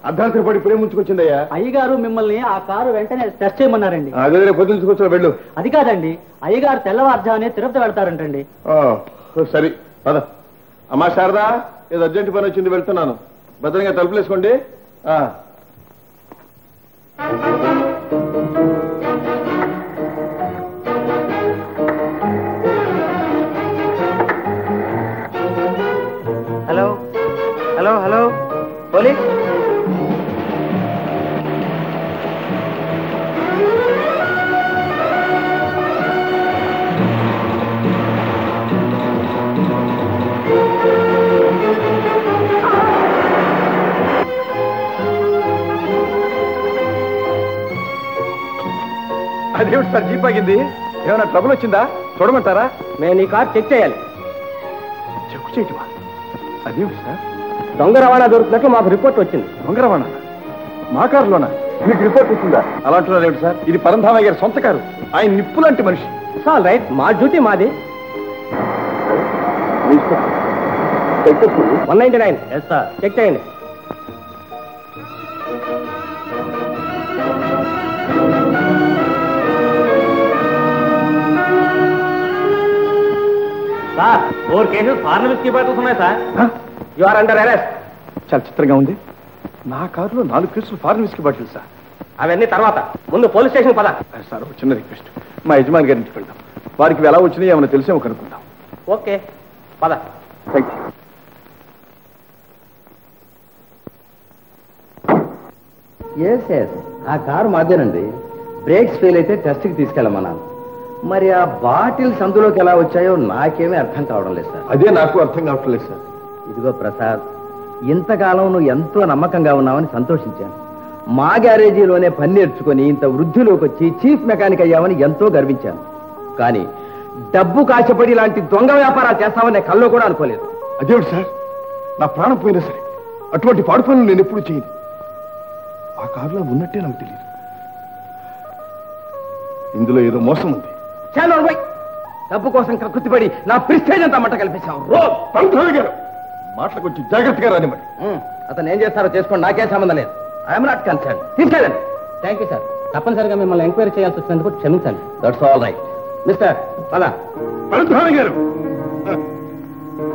అర్ధాంతర పడి ప్రేమించుకొచ్చిందయ్యా. అయ్యగారు మిమ్మల్ని ఆ కారు వెంటనే టెస్ట్ చేయమన్నారండి. అదే పొద్దుంచుకొచ్చా వెళ్ళు. అది కాదండి, అయ్యగారు తెల్లవారుజామునే తిరుపతి వెళ్తారంటండి. సరే పద. అమ్మా శారదా, ఏదో అర్జెంట్ పని వచ్చింది, వెళ్తున్నాను. భద్రంగా తలుపులు వేసుకోండి. Hello hello hello police. అదేమిటి సార్ జీప్ ఆగింది? ఏమైనా ట్రబుల్ వచ్చిందా? చూడమంటారా? మేము ఈ కార్ చెక్ చేయాలి. చెక్ చేయటమా? అదేమిటి సార్? దొంగ రవాణా దొరుకుతున్నట్లు మాకు రిపోర్ట్ వచ్చింది. దొంగ రవాణా? మా కారులోనా? మీకు రిపోర్ట్ వచ్చిందా? అలా అంటున్నారు ఏమిటి సార్? ఇది పరంధామయ్య గారి సొంత కారు. ఆయన నిప్పు లాంటి మనిషి. ఆల్ రైట్, మా డ్యూటీ మాది. 199. ఎస్ సార్, చెక్ చేయండి. Sir 4 cases foreign whisky bottles ఉన్నాయి sir. You are under arrest. చాలా చిత్రంగా ఉంది. నా కారులో 4 కేసులు ఫారెన్ విస్కీ బాటిల్ సార్. అవన్నీ తర్వాత, ముందు పోలీస్ స్టేషన్ పద. సార్ ఒక చిన్న రిక్వెస్ట్, మా యజమాని గారింటికి వెళ్దాం. వారికి ఎలా వచ్చినాయి ఏమైనా తెలిసేమో కనుక్కుందాం. ఓకే పద. Thank you. ఎస్, ఆ కారు మాదేనండి. బ్రేక్స్ ఫెయిల్ అయితే టెస్ట్కి తీసుకెళ్ళమన్నాను. మరి ఆ బాటిల్స్ అందులోకి ఎలా వచ్చాయో నాకేమీ అర్థం కావడం లేదు సార్. అదే నాకు అర్థం కావటం లేదు సార్. ఇదిగో ప్రసాద్, ఇంతకాలం నువ్వు ఎంతో నమ్మకంగా ఉన్నావని సంతోషించాను. మా గ్యారేజీలోనే పని నేర్చుకుని ఇంత వృద్ధిలోకి వచ్చి చీఫ్ మెకానిక్ అయ్యామని ఎంతో గర్వించాను. కానీ డబ్బు కాశపడి ఇలాంటి దొంగ వ్యాపారాలు చేస్తామని కల్లో కూడా అనుకోలేదు. అదేమిటి సార్, నా ప్రాణం పోయినా సరే అటువంటి పాడు పనులు నేను ఎప్పుడు చేయను. ఆ కారులో ఉన్నట్టే నాకు తెలియదు. ఇందులో ఏదో మోసం ఉంది. డబ్బు కోసం కక్కుర్తిపడి నా ప్రిస్టేజ్ అంతా మంట కల్పించావు. గారు మాటలు కొంచెం జాగ్రత్తగా రాని మరి. అతను ఏం చేస్తారో చేసుకోండి, నాకేం సంబంధం లేదు. I'm not concern. తీసుకెళ్ళండి. Thank you sir. తప్పనిసరిగా మిమ్మల్ని ఎంక్వైరీ చేయాల్సి వచ్చినందుకు క్షమించండి. That's all right. మిస్టర్ పదా. పరధాని గారు,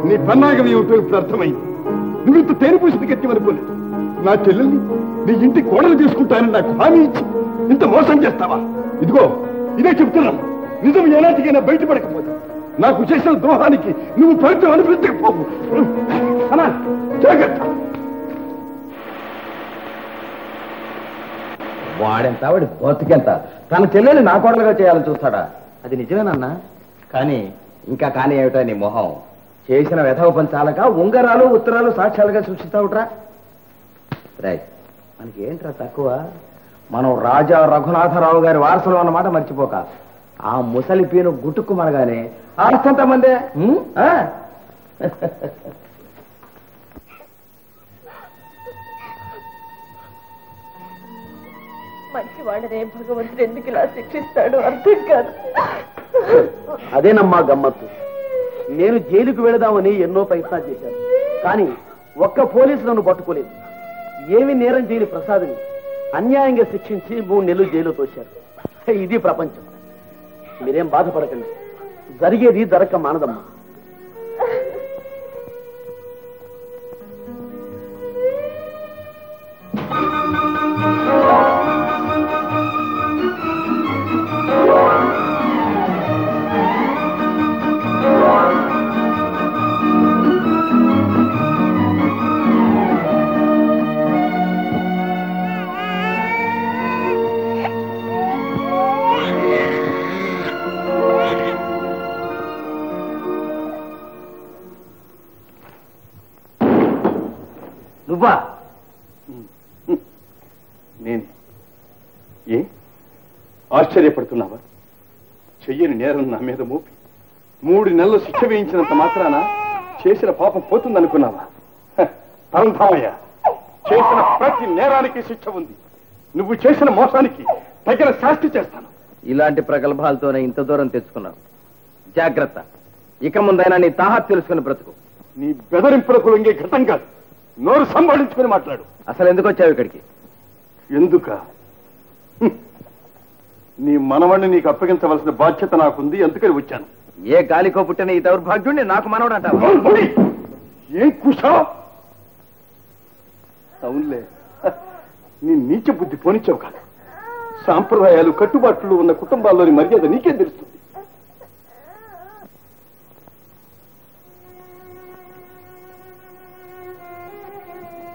నీ పన్నాగం ఏమిటో ఇప్పుడు అర్థమైంది. నువ్వు ఇంత తేనె పూసిన గట్టివనుకోలేదు. నా చెల్లెల్ని నీ ఇంటి కోడలు తీసుకుంటానని నాకు హామీ ఇచ్చి ఇంత మోసం చేస్తావా? ఇదిగో ఇదే చెప్తున్నాను, నిజం ఏనాటికైనా బయటపడకపోతే నాకు చేసిన ద్రోహానికి నువ్వు ఫలితం అనిపించకపోవు. జాగ్రత్త. వాడెంత, వాడి బతుకెంత. తన చెల్లెలు నా కోడలుగా చేయాలని చూస్తాడా? అది నిజమేనన్నా. కానీ ఇంకా కానీ ఏమిటా నీ మొహం? చేసిన వెధవ పని చాలక ఉంగరాలు ఉత్తరాలు సాక్ష్యాలుగా సృష్టిస్తావుట్రా. రైట్, మనకి ఏంట్రా తక్కువ? మనం రాజా రఘునాథరావు గారి వారసులు అన్నమాట మర్చిపోక. ఆ ముసలి పీను గుట్టుకు మనగానే ఆస్తంత మందే. మంచి వాడనే భగవంతుడు ఎందుకు ఇలా శిక్షిస్తాడు అర్థం కాదు. అదేనమ్మా గమ్మత్తు. నేను జైలుకు వెళదామని ఎన్నో ప్రయత్నాలు చేశాను, కానీ ఒక్క పోలీసు నన్ను పట్టుకోలేదు. ఏమి నేరం చేయని ప్రసాద్ని అన్యాయంగా శిక్షించి 3 నెలలు జైలు తోశారు. ఇది ప్రపంచం. మీరేం బాధపడకండి, జరిగేది జరక్క మానదమ్మా. నువ్వా? నేను ఏ ఆశ్చర్యపడుతున్నావా? చెయ్యని నేరం నా మీద మోపి 3 నెలలు శిక్ష వేయించినంత మాత్రాన చేసిన పాపం పోతుందనుకున్నావా? పరంధామయ్య, చేసిన ప్రతి నేరానికి శిక్ష ఉంది. నువ్వు చేసిన మోసానికి తగిన శాస్తి చేస్తాను. ఇలాంటి ప్రగల్భాలతోనే ఇంత దూరం తెచ్చుకున్నావు. జాగ్రత్త, ఇక ముందైనా నీ తాహత్ తెలుసుకుని బ్రతుకు. నీ బెదరింపులకు లొంగే ఘటం కాదు. నోరు సంభాళించుకుని మాట్లాడు. అసలు ఎందుకు వచ్చావు ఇక్కడికి? ఎందుక? నీ మనవణ్ణి నీకు అప్పగించవలసిన బాధ్యత నాకుంది, అందుకని వచ్చాను. ఏ గాలికో పుట్టిన ఈ దౌర్భాగ్యుణ్ణి నాకు మనవడు అంటావా? ఏం కుషా? అవునులే, నీ నీచ బుద్ధి పోనిచ్చావు కాదు. సాంప్రదాయాలు కట్టుబాట్లు ఉన్న కుటుంబాల్లోని మర్యాద నీకేం తెలుస్తుంది?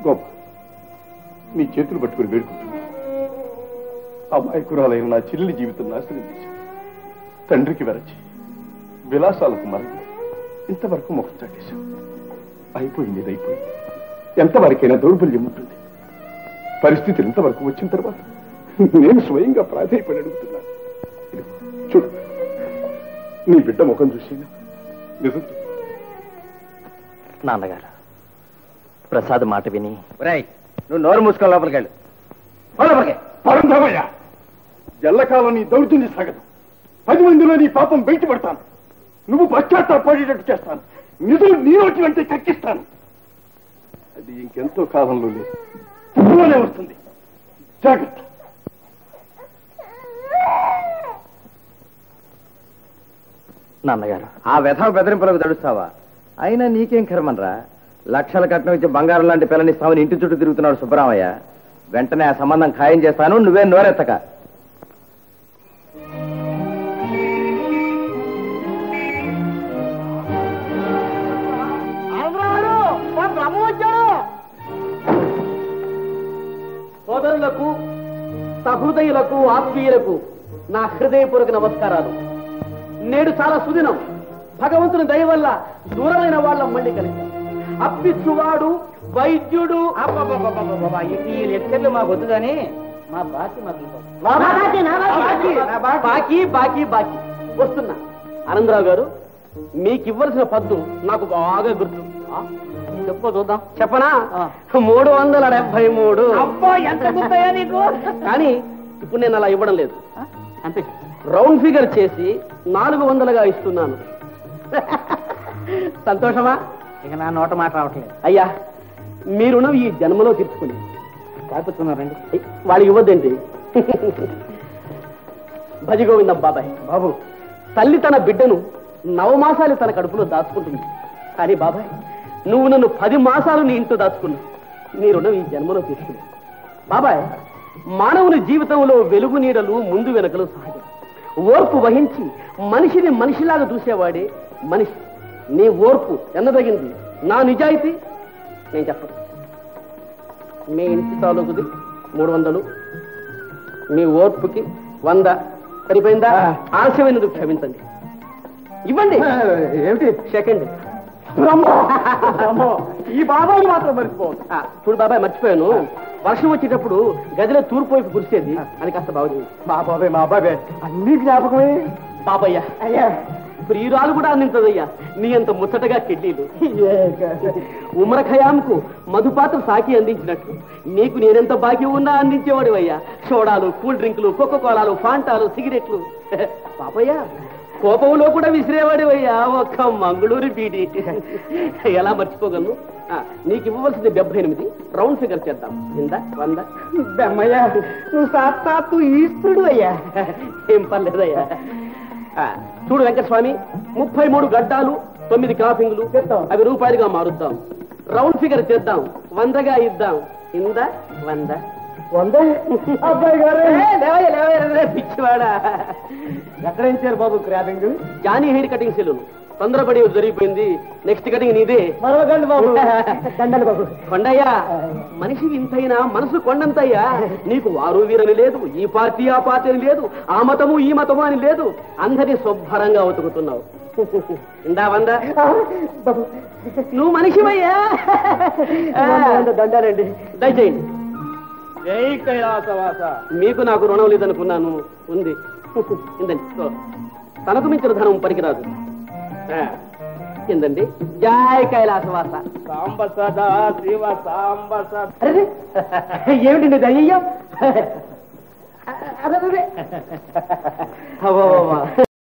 గొప్ప నీ చేతులు పట్టుకుని వేడుకుంటున్నా. అమాయకురాలైన నా చెల్లి జీవితం నాశనం చేశాను. తండ్రికి వెరచి విలాసాలకు మరగి ఇంతవరకు ముఖం చాటేశాం. అయిపోయింది, ఇది అయిపోయింది. ఎంతవరకైనా దౌర్బల్యం ఉంటుంది. పరిస్థితులు ఇంతవరకు వచ్చిన తర్వాత నేను స్వయంగా ప్రాధాన్యపడి అడుగుతున్నాను. చూడు, నీ బిడ్డ ముఖం చూసి నిజం. నాన్నగారు, ప్రసాద్ మాట విని నువ్వు నోరు మూసుకొని లోపలికి వెళ్ళు. పరంధామయ్య, ఎల్లకాలం నీ దౌర్జన్య సాగదు. 10 మందిలో నీ పాపం బయటపడతాను. నువ్వు పశ్చాత్తాపడేటట్టు చేస్తాను. నిధులు నీ నోటి వెంటే కక్కిస్తాను. అది ఇంకెంతో కాలంలో లేదు, త్వరలోనే వస్తుంది. జాగ్రత్త. నాన్నగారు, ఆ వ్యధ బెదిరింపులకు తడుస్తావా? అయినా నీకేం కర్మనరా? లక్షల కట్నం ఇచ్చి బంగారం లాంటి పిల్లనిస్తామని ఇంటి చుట్టూ తిరుగుతున్నాడు సుబ్బరామయ్య. వెంటనే ఆ సంబంధం ఖాయం చేస్తాను, నువ్వే నోరెత్తక. సోదరులకు, సహృదయులకు, ఆత్మీయులకు నా హృదయపూర్వక నమస్కారాలు. నేడు చాలా సుదినం. భగవంతుని దయ వల్ల దూరమైన వాళ్ళ మళ్ళీ కలిశాం. అప్పిచ్చువాడు, వైద్యుడు. ఈ లెక్కలు మాకు వద్దు కానీ మా బాకీ బాకీ బాకీ బాకీ వస్తున్నా. ఆనందరావు గారు, మీకు ఇవ్వాల్సిన పద్దు నాకు బాగా గుర్తు. చెప్పు చూద్దాం. చెప్పనా? 373. అబ్బో, ఎంత గుర్తయ్యా నీకు? కానీ ఇప్పుడు నేను అలా ఇవ్వడం లేదు. అంతే, రౌండ్ ఫిగర్ చేసి 400గా ఇస్తున్నాను. సంతోషమా? ఇక నా నోట మాట రావట్లేదు. అయ్యా, మీ రుణం ఈ జన్మలో తీర్చుకుని కాపుతున్నారండి. వాళ్ళకి ఇవ్వద్దేంటి? భజగోవిందం బాబాయ్. బాబు, తల్లి తన బిడ్డను 9 మాసాలు తన కడుపులో దాచుకుంటుంది. కానీ బాబాయ్, నువ్వు నన్ను 10 మాసాలు నీ ఇంట్లో దాచుకున్నావు. నీ రుణం ఈ జన్మలో తీసుకుని. బాబాయ్, మానవుని జీవితంలో వెలుగు నీడలు ముందు వెనకలు సహజం. ఓర్పు వహించి మనిషిని మనిషిలాగా చూసేవాడే మనిషి. నీ ఓర్పు ఎన్నదగింది, నా నిజాయితీ నేను చెప్పను. మీ ఇంటి తాలూకుది 300, మీ ఓర్పుకి 100. సరిపోయిందా? ఆలస్యమైనందుకు క్షమించండి. ఇవ్వండి. ఏమిటి? సెకండ్. ఈ బాబాయ్ మాత్రం మర్చిపోవద్దు. చూడు బాబాయ్, మర్చిపోయాను. వర్షం వచ్చేటప్పుడు గదిలో తూర్పు వైపు కురిసేది, అది కాస్త బాగుంది. మా బాబాయ్ అన్ని జ్ఞాపకమే. బాబయ్య, అయ్యా, ప్రియురాలు కూడా అందించదయ్యా నీ అంత ముచ్చటగా కిడ్నీలు. ఉమర్ ఖయాంకు మధుపాత్ర సాకి అందించినట్టు నీకు నేనెంత బాకీ ఉన్నా అందించేవాడు అయ్యా. సోడాలు, కూల్ డ్రింకులు, కోకోకోలాలు, ఫాంటాలు, సిగరెట్లు. బాబయ్య, కోపంలో కూడా విసిరేవాడు అయ్యా ఒక్క మంగళూరు బీడి. ఎలా మర్చిపోగలను? నీకు ఇవ్వవలసింది 78. రౌండ్ ఫిగర్ చేద్దాం. 100. బెమ్మయ్యా, నువ్వు సాక్షాత్తు ఈశ్వరుడు అయ్యా. ఏం పర్లేదయ్యా. చూడు వెంకటస్వామి, 33 గడ్డాలు, 9 క్రాపింగ్లు, అవి రూపాయలుగా మారుద్దాం. రౌండ్ ఫిగర్ చేద్దాం. 100గా ఇద్దాం. 100. అబ్బాయి గారు, పిచ్చివాడా. ఎక్కడ ఇచ్చారు బాబు cropping? Johnny hair cutting salon. తొందరపడి జరిగిపోయింది. నెక్స్ట్ కటింగ్ నీదే. మరొకండి బాబు. దండలు బాబు. కొండయ్యా, మనిషి ఇంతైనా మనసు కొండంతయ్యా. నీకు వారు వీరని లేదు, ఈ పార్టీ ఆ పార్టీ అని లేదు, ఆ మతము ఈ మతము అని లేదు. అందరినీ శుభ్రంగా ఉతుకుతున్నావు. 100. నువ్వు మనిషివయ్యా. దండాలండి. దయచేయండి. జై కైలాసవాస. మీకు నాకు రుణం లేదనుకున్నాను. ఉంది. ఇందండి. తనకు మించిన ధనం పనికిరాదు. ఏందండి? జై కైలాసవాస. సాంబ సదా శివ సాంబ సదా. ఏమిటండి దయ్యం?